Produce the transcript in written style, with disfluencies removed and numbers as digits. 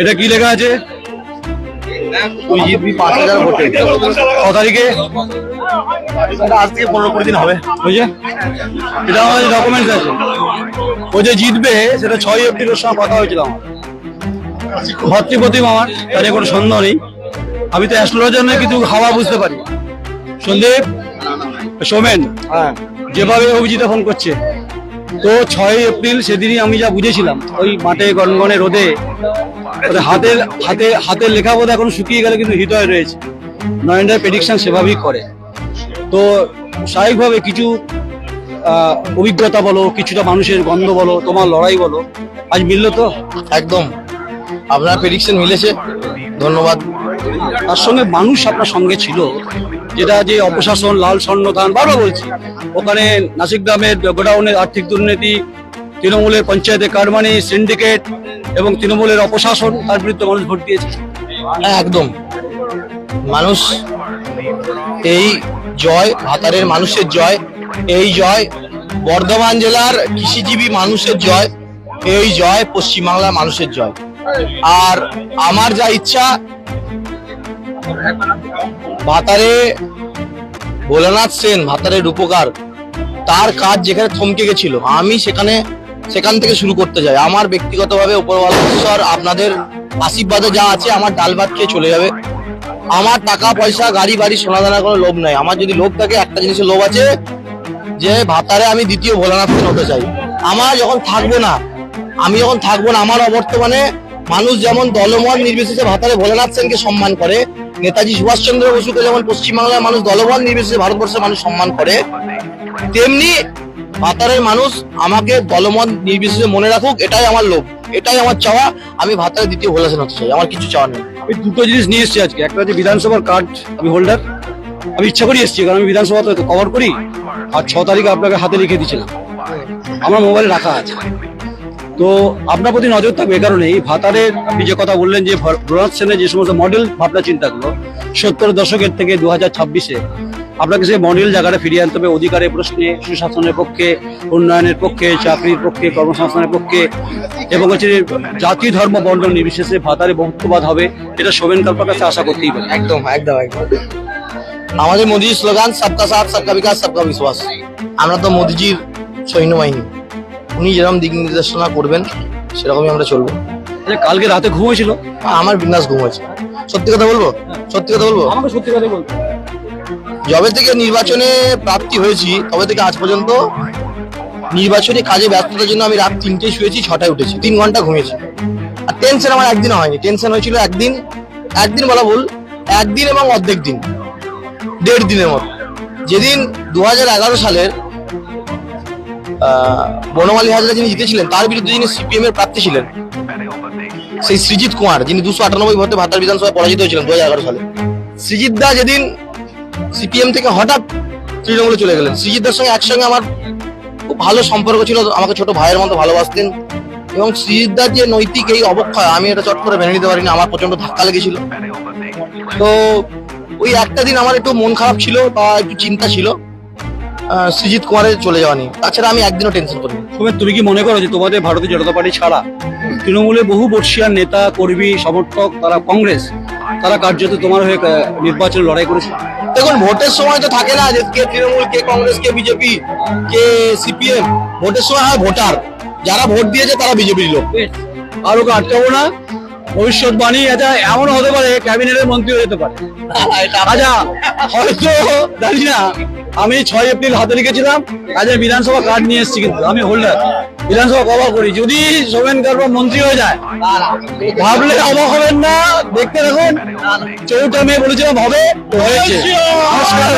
এটা কি লেখা আছে? তুই জিতবি 5000 ভোটে। ক তারিখে? আজ থেকে 15-20 দিন হবে। বুঝে এটা আমার ডকুমেন্টস আছে। ও যে জিতবে সেটা 6 এপ্রিলের সময় কথা হয়েছিল আমার ভর্তিপতি আমার, তাদের কোনো সন্দেহ নেই। আমি তো অ্যাস্ট্রোলজার নয়, কিন্তু হাওয়া বুঝতে পারি। সন্দীপ, সোমেন যেভাবে অভিজিৎ ফোন করছে, তো 6 এপ্রিল সেদিনই আমি যা বুঝেছিলাম, ওই মাঠে গনগনে রোদে হাতের হাতে হাতের লেখা বোধ এখন শুকিয়ে গেলে কিন্তু হৃদয় রয়েছে। নরেন্দ্রের প্রেডিকশন সেভাবেই করে। তো স্বাভাবিকভাবে কিছু অভিজ্ঞতা বলো, কিছুটা মানুষের গন্ধ বলো, তোমার লড়াই বলো, আজ মিললো তো? একদম, আপনার প্রেডিকশন মিলেছে, ধন্যবাদ। তার সঙ্গে মানুষ আপনার সঙ্গে ছিল, যেটা যে অপশাসন, লাল স্বর্ণধান, বারবার বলছি, ওখানে নাসিকগ্রামের গোডাউনের আর্থিক দুর্নীতি, তৃণমূলের পঞ্চায়েতে কারমানি, সিন্ডিকেট এবং তৃণমূলের অপশাসন, তার বিরুদ্ধে মানুষ ভোট দিয়েছে। একদম, মানুষ এই জয় ভাতারের মানুষের জয়, এই জয় বর্ধমান জেলার কৃষিজীবী মানুষের জয়, এই জয় পশ্চিমবাংলার মানুষের জয়। আর আমার যা ইচ্ছা, ভাতারে ভোলানাথ সেন, ভাতারের রূপকার, তার কাজ যেখানে থমকে গেছিল, আমি সেখান থেকে শুরু করতে চাই। আমার ব্যক্তিগতভাবে উপরওয়ালা ঈশ্বর আপনাদের আশীর্বাদে যা আছে, আমার ডাল ভাত খেয়ে চলে যাবে। আমার টাকা পয়সা, গাড়ি বাড়ি, সোনা দানার কোনো লোভ নাই। আমার যদি লোভ থাকে, একটা জিনিসের লোভ আছে, যে ভাতারে আমি দ্বিতীয় ভোলানাথ সেন হতে চাই। আমার যখন থাকবো না, আমার অবর্তমানে মানুষ যেমন দলমত নির্বিশেষে ভাতারে ভোলানাথ সেনকে সম্মান করে, নেতাজি সুভাষচন্দ্র বসুকে যেমন পশ্চিমবাংলার মানুষ দলমত নির্বিশেষে ভারতবর্ষের মানুষ সম্মান করে, তেমনি ভাতারের মানুষ আমাকে দলমত নির্বিশেষে মনে রাখুক। এটাই আমার লোভ, এটাই আমার চাওয়া। আমি ভাতারে দ্বিতীয় ভোলা সেন হতে চাই, আমার কিছু চাওয়া নেই। আমি দুটো জিনিস নিয়ে এসেছি আজকে। একটা হচ্ছে বিধানসভার কার্ড, আমি হোল্ডার, আমি ইচ্ছা করে এসেছি, কারণ আমি বিধানসভা তো কভার করি। আর 6 তারিখে আপনাকে হাতে লিখে দিয়েছিলাম, আমার মোবাইলে রাখা আছে। তো আপনার প্রতি নজর থাকবে, এই কারণে এই ভাতারের আপনি যে কথা বললেন, যে ভোলানাথ সেনের যে সমস্ত মডেল ভাবনা চিন্তাগুলো 70 দশকের থেকে 2026-এ আপনাকে সেই মডেল জায়গাটা ফিরিয়ে আনতে হবে। অধিকারের প্রশ্নে, সুশাসনের পক্ষে, উন্নয়নের পক্ষে, চাকরির পক্ষে, কর্মসংস্থানের পক্ষে, এবং হচ্ছে জাতি ধর্ম বর্ণ নির্বিশেষে ভাতারে বহুত্ববাদ হবে। এটা সোমেন কালপার কাছে আশা করতেই পারে। একদম একদম একদম। আমাদের মোদিজির স্লোগান সবকা সাথ, সবকা বিকাশ, সবকা বিশ্বাস। আমরা তো মোদিজির সৈন্যবাহিনী, উনি যেরকম দিক নির্দেশনা করবেন সেরকমই আমরা চলবো। কালকে রাতে ঘুম হয়েছিল? আমার বিন্দাস ঘুম হয়েছে। সত্যি কথা বলবো, আমাকে সত্যি কথা বলবো, যবে থেকে নির্বাচনে প্রাপ্তি হয়েছি তবে থেকে আজ পর্যন্ত নির্বাচনী কাজে ব্যস্ততার জন্য আমি রাত 3টে শুয়েছি, 6টায় উঠেছি, 3 ঘন্টা ঘুমিয়েছি। আর টেনশন আমার একদিনও হয়নি। টেনশন হয়েছিল একদিন বলা ভুল, একদিন এবং অর্ধেক দিন, 1.5 দিনের মতো। যেদিন 2011 সালের বনমালী হাজরা যিনি জিতেছিলেন, তার বিরুদ্ধে যিনি সিপিএম এর প্রার্থী ছিলেন, সেই সৃজিত কুমার, যিনি 298 ভোটে ভাতার বিধানসভায় পরাজিত হয়েছিলেন 2011 সালে, সৃজিত দা যেদিন সিপিএম থেকে হঠাৎ তৃণমূলে চলে গেলেন, সৃজিত দার সঙ্গে একসঙ্গে আমার খুব ভালো সম্পর্ক ছিল, আমাকে ছোট ভাইয়ের মতো ভালোবাসতেন। এবং সৃজিত দার যে নৈতিক এই অবক্ষয়, আমি এটা চট করে মেনে নিতে পারিনি, আমার প্রচন্ড ধাক্কা লেগেছিল। তো ওই একটা দিন আমার একটু মন খারাপ ছিল বা একটু চিন্তা ছিল সৃজিত কুমারের চলে যাওয়া নিয়ে। তাছাড়া আমি একদিনও টেনশন করিনি। তুমি কি মনে করো যে তোমাদের ভারতীয় জনতা পার্টি ছাড়া তৃণমূলের বহু বর্ষিয়ান নেতা, কর্মী, সমর্থক, তারা কংগ্রেস, তারা কার্যত তোমার হয়ে নির্বাচনে লড়াই করেছে? দেখুন, ভোটের সময় তো থাকে না যে কে তৃণমূল, কে কংগ্রেস, কে বিজেপি, কে সিপিএম। ভোটের সময় হয় ভোটার, যারা ভোট দিয়েছে তারা বিজেপির লোক। আর ওকে আটকাবো না। ভবিষ্যৎবাণী এটা এমন হতে পারে, ক্যাবিনেটের মন্ত্রী হয়ে যেতে পারে। আচ্ছা, হয়তো জানি না। আমি 6 এপ্রিল হাতে লিখেছিলাম, আজ বিধানসভা কার্ড নিয়ে এসেছি, কিন্তু আমি হোল্ডার, বিধানসভা কভার করি। যদি সোমেন কালপার মন্ত্রী হয়ে যায়, ভাবলে অবাক হবেন না। দেখতে দেখুন, 4 মে বলেছিলাম হবে, হয়েছে। নমস্কার।